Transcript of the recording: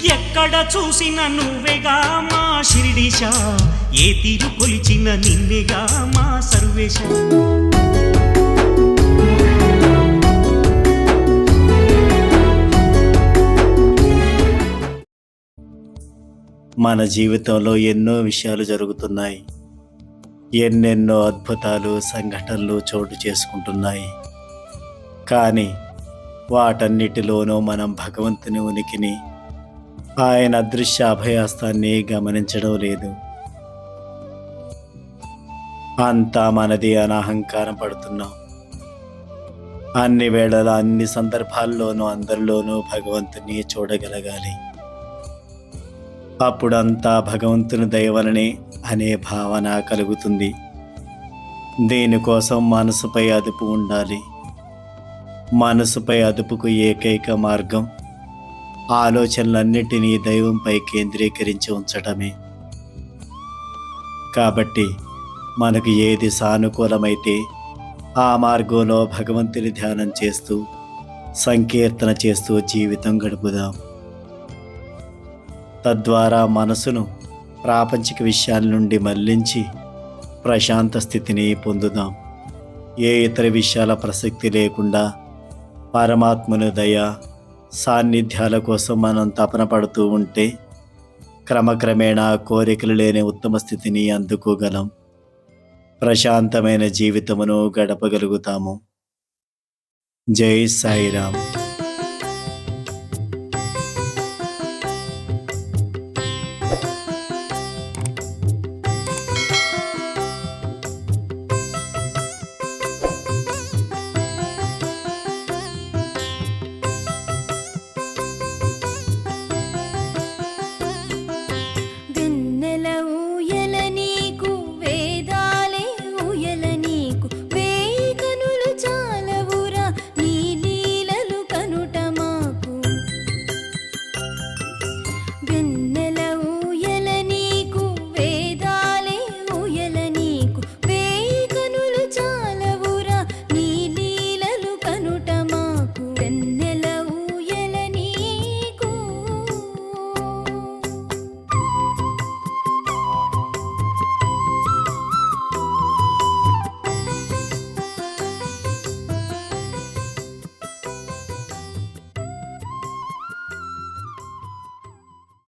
ఎక్కడ చూసిన నువ్వేగా మా శిరిడీశ, ఏ తీరు కొలిచిన నిన్నేగా మా సర్వేశ. మన జీవితంలో ఎన్నో విషయాలు జరుగుతున్నాయి, ఎన్నెన్నో అద్భుతాలు సంఘటనలు చోటు చేసుకుంటున్నాయి. కానీ వాటన్నిటిలోనూ మనం భగవంతుని ఉనికిని, ఆయన అదృశ్య అభయాస్తాన్ని గమనించడం లేదు. అంతా మనది అని అహంకారం పడుతున్నాం. అన్ని వేళల అన్ని సందర్భాల్లోనూ అందరిలోనూ భగవంతుని చూడగలగాలి. అప్పుడంతా భగవంతుని దయ వలనే అనే భావన కలుగుతుంది. దీనికోసం మనసుపై అదుపు ఉండాలి. మనసుపై అదుపుకు ఏకైక మార్గం ఆలోచనలన్నిటినీ దైవంపై కేంద్రీకరించి ఉంచటమే. కాబట్టి మనకు ఏది సానుకూలమైతే ఆ మార్గంలో భగవంతుని ధ్యానం చేస్తూ సంకీర్తన చేస్తూ జీవితం గడుపుదాం. తద్వారా మనసును ప్రాపంచిక విషయాల నుండి మళ్లించి ప్రశాంత స్థితిని పొందుదాం. ఏ ఇతర విషయాల ప్రసక్తి లేకుండా పరమాత్మను దయ సాన్నిధ్యాల కోసం మనం తపన పడుతూ ఉంటే క్రమక్రమేణా కోరికలు లేని ఉత్తమ స్థితిని అందుకోగలం. ప్రశాంతమైన జీవితమును గడపగలుగుతాము. జై సాయిరామ్.